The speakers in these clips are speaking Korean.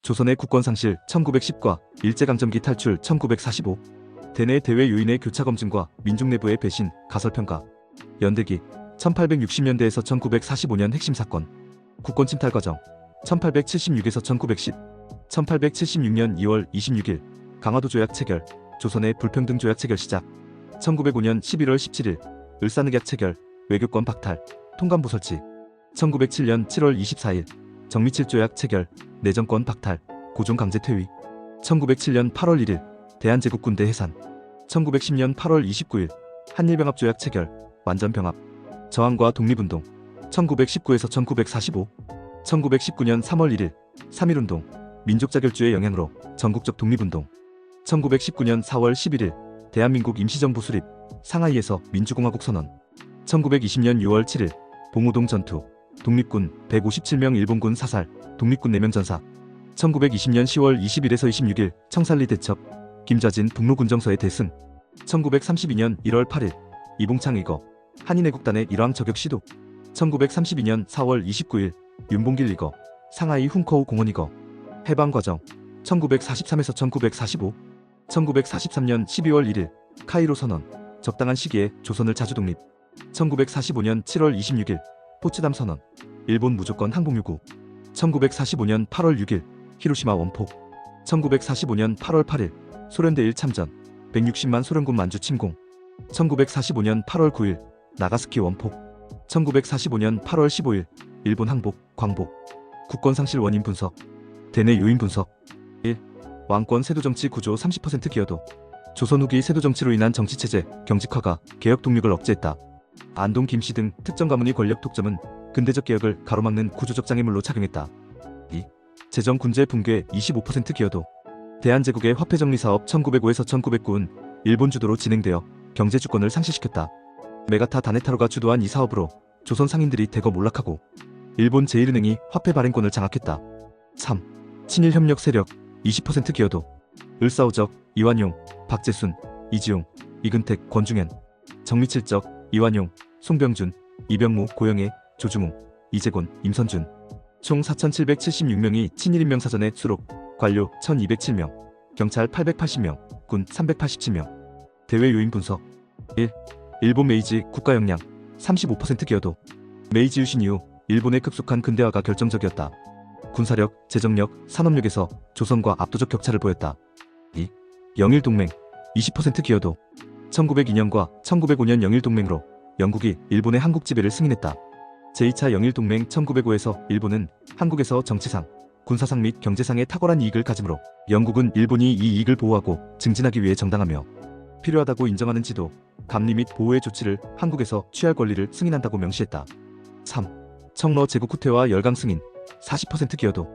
조선의 국권상실 1910과 일제강점기 탈출 1945, 대내 대외 요인의 교차검증과 민중 내부의 배신, 가설평가, 연대기 1860년대에서 1945년 핵심 사건, 국권 침탈 과정 1876에서 1910, 1876년 2월 26일 강화도 조약 체결, 조선의 불평등 조약 체결 시작, 1905년 11월 17일 을사늑약 체결, 외교권 박탈, 통감부 설치, 1907년 7월 24일 정미칠 조약 체결, 내정권 박탈, 고종 강제 퇴위, 1907년 8월 1일 대한제국 군대 해산, 1910년 8월 29일 한일병합 조약 체결, 완전 병합, 저항과 독립운동, 1919에서 1945, 1919년 3월 1일 3.1운동, 민족자결주의 영향으로 전국적 독립운동, 1919년 4월 11일 대한민국 임시정부 수립, 상하이에서 민주공화국 선언, 1920년 6월 7일 봉오동 전투, 독립군 157명 일본군 사살, 독립군 4명 전사, 1920년 10월 20일에서 26일 청산리 대첩, 김좌진 북로군정서의 대승, 1932년 1월 8일 이봉창 의거, 한인애국단의 일왕 저격 시도, 1932년 4월 29일 윤봉길 의거, 상하이 훈커우 공원 의거, 해방과정 1943에서 1945, 1943년 12월 1일 카이로 선언, 적당한 시기에 조선을 자주독립, 1945년 7월 26일 포츠담 선언, 일본 무조건 항복 요구, 1945년 8월 6일 히로시마 원폭, 1945년 8월 8일 소련 대일 참전, 160만 소련군 만주 침공, 1945년 8월 9일 나가스키 원폭, 1945년 8월 15일 일본 항복, 광복, 국권상실 원인 분석, 대내 요인 분석. 1. 왕권 세도정치 구조 30% 기여도. 조선 후기 세도정치로 인한 정치체제, 경직화가 개혁 동력을 억제했다. 안동 김씨 등 특정 가문의 권력 독점은 근대적 개혁을 가로막는 구조적 장애물로 작용했다. 2. 재정 군제 붕괴 25% 기여도. 대한제국의 화폐정리사업 1905에서 1909은 일본 주도로 진행되어 경제 주권을 상실시켰다. 메가타 다네타로가 주도한 이 사업으로 조선 상인들이 대거 몰락하고 일본 제1은행이 화폐 발행권을 장악했다. 3. 친일 협력 세력 20% 기여도. 을사오적, 이완용, 박재순, 이지용, 이근택, 권중현, 정미칠적, 이완용, 송병준, 이병무, 고영애, 조중웅, 이재곤, 임선준. 총 4,776명이 친일인명사전에 수록, 관료 1,207명, 경찰 880명, 군 387명. 대외 요인 분석. 1. 일본 메이지 국가 역량 35% 기여도. 메이지 유신 이후 일본의 급속한 근대화가 결정적이었다. 군사력, 재정력, 산업력에서 조선과 압도적 격차를 보였다. 2. 영일동맹 20% 기여도. 1902년과 1905년 영일동맹으로 영국이 일본의 한국 지배를 승인했다. 제2차 영일동맹 1905에서 일본은 한국에서 정치상, 군사상 및 경제상의 탁월한 이익을 가지므로 영국은 일본이 이 이익을 보호하고 증진하기 위해 정당하며 필요하다고 인정하는 지도, 감리 및 보호의 조치를 한국에서 취할 권리를 승인한다고 명시했다. 3. 청러 제국 후퇴와 열강 승인 40% 기여도.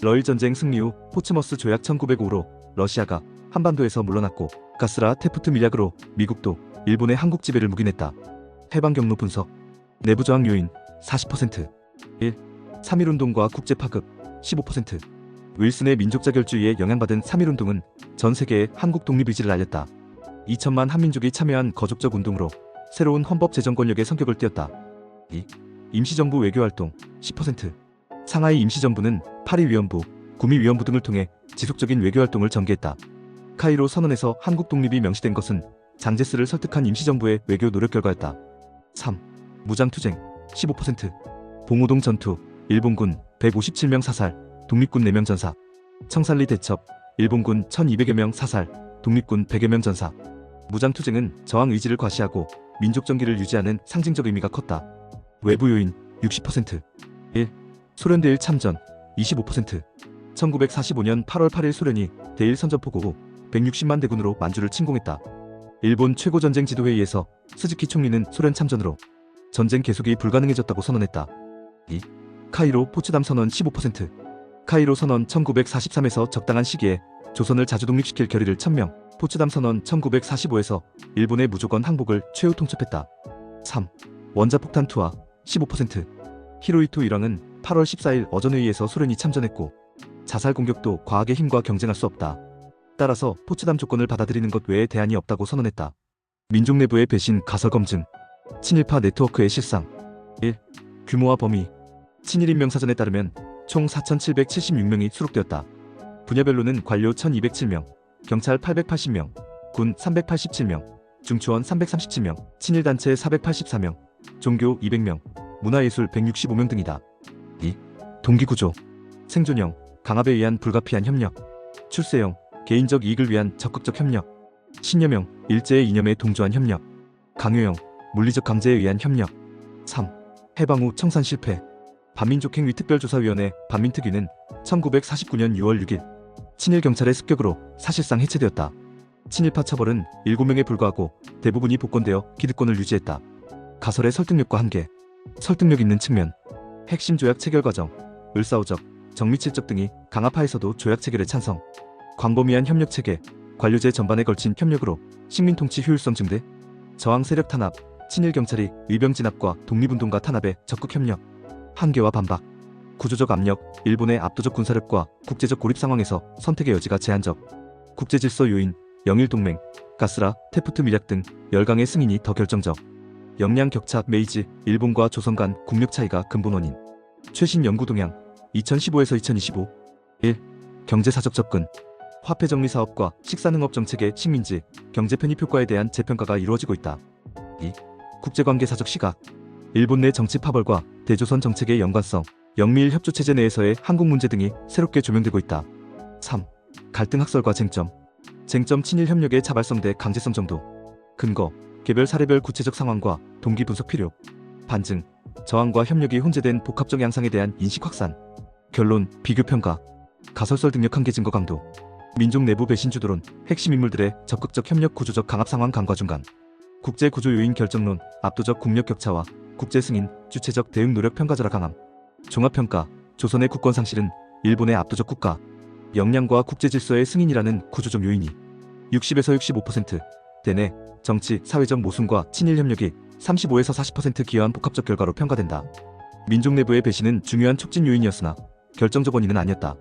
러일전쟁 승리 후 포츠머스 조약 1905로 러시아가 한반도에서 물러났고 가스라 테프트 밀약으로 미국도 일본의 한국 지배를 묵인했다. 해방 경로 분석. 내부 저항 요인 40%. 1. 3.1운동과 국제 파급 15%. 윌슨의 민족자결주의에 영향받은 3.1운동은 전 세계에 한국 독립 의지를 알렸다. 2천만 한민족이 참여한 거족적 운동으로 새로운 헌법 제정 권력의 성격을 띄었다. 2. 임시정부 외교활동 10%. 상하이 임시정부는 파리위원부, 구미위원부 등을 통해 지속적인 외교활동을 전개했다. 카이로 선언에서 한국 독립이 명시된 것은 장제스를 설득한 임시정부의 외교 노력 결과였다. 3. 무장투쟁 15%. 봉오동 전투, 일본군 157명 사살, 독립군 4명 전사. 청산리 대첩, 일본군 1200여 명 사살, 독립군 100여 명 전사. 무장투쟁은 저항 의지를 과시하고 민족 정기를 유지하는 상징적 의미가 컸다. 외부 요인 60%. 1. 소련 대일 참전 25%. 1945년 8월 8일 소련이 대일 선전포고 후 160만 대군으로 만주를 침공했다. 일본 최고전쟁 지도회의에서 스즈키 총리는 소련 참전으로 전쟁 계속이 불가능해졌다고 선언했다. 2. 카이로 포츠담 선언 15%. 카이로 선언 1943에서 적당한 시기에 조선을 자주독립시킬 결의를 천명. 포츠담 선언 1945에서 일본의 무조건 항복을 최후 통첩했다. 3. 원자폭탄 투하 15%. 히로히토 일왕은 8월 14일 어전회의에서 소련이 참전했고 자살 공격도 과학의 힘과 경쟁할 수 없다. 따라서 포츠담 조건을 받아들이는 것 외에 대안이 없다고 선언했다. 민족 내부의 배신 가설 검증. 친일파 네트워크의 실상. 1. 규모와 범위. 친일인명사전에 따르면 총 4,776명이 수록되었다. 분야별로는 관료 1207명, 경찰 880명, 군 387명, 중추원 337명, 친일단체 484명, 종교 200명, 문화예술 165명 등이다. 2. 동기구조. 생존형, 강압에 의한 불가피한 협력. 출세형, 개인적 이익을 위한 적극적 협력. 신념형, 일제의 이념에 동조한 협력. 강요형, 물리적 강제에 의한 협력. 3. 해방 후 청산 실패. 반민족행위 특별조사위원회 반민특위는 1949년 6월 6일 친일 경찰의 습격으로 사실상 해체되었다. 친일파 처벌은 7명에 불과하고 대부분이 복권되어 기득권을 유지했다. 가설의 설득력과 한계. 설득력 있는 측면. 핵심 조약 체결 과정, 을사오적, 정미칠적 등이 강화파에서도 조약 체결에 찬성. 광범위한 협력 체계, 관료제 전반에 걸친 협력으로 식민 통치 효율성 증대. 저항 세력 탄압, 친일 경찰이 의병 진압과 독립운동가 탄압에 적극 협력. 한계와 반박. 구조적 압력, 일본의 압도적 군사력과 국제적 고립 상황에서 선택의 여지가 제한적. 국제질서 요인, 영일동맹, 가스라, 테프트 밀약 등 열강의 승인이 더 결정적. 역량 격차, 메이지, 일본과 조선 간 국력 차이가 근본 원인. 최신 연구 동향, 2015에서 2025. 1. 경제사적 접근. 화폐 정리 사업과 식산흥업 정책의 식민지, 경제 편입 효과에 대한 재평가가 이루어지고 있다. 2. 국제관계사적 시각. 일본 내 정치 파벌과 대조선 정책의 연관성, 영미일 협조체제 내에서의 한국 문제 등이 새롭게 조명되고 있다. 3. 갈등 학설과 쟁점. 쟁점 친일 협력의 자발성 대 강제성 정도. 근거, 개별 사례별 구체적 상황과 동기 분석 필요. 반증, 저항과 협력이 혼재된 복합적 양상에 대한 인식 확산. 결론, 비교 평가. 가설설 등력 한계 증거 강도. 민족 내부 배신 주도론, 핵심 인물들의 적극적 협력 구조적 강압 상황 강과 중간. 국제 구조 요인 결정론, 압도적 국력 격차와 국제 승인, 주체적 대응 노력 평가절하 강함. 종합평가, 조선의 국권 상실은 일본의 압도적 국가, 역량과 국제 질서의 승인이라는 구조적 요인이 60에서 65%, 대내, 정치, 사회적 모순과 친일 협력이 35에서 40% 기여한 복합적 결과로 평가된다. 민족 내부의 배신은 중요한 촉진 요인이었으나 결정적 원인은 아니었다.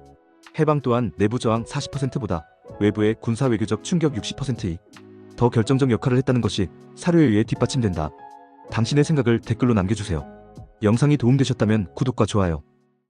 해방 또한 내부 저항 40%보다 외부의 군사 외교적 충격 60%이 더 결정적 역할을 했다는 것이 사료에 의해 뒷받침된다. 당신의 생각을 댓글로 남겨주세요. 영상이 도움되셨다면 구독과 좋아요,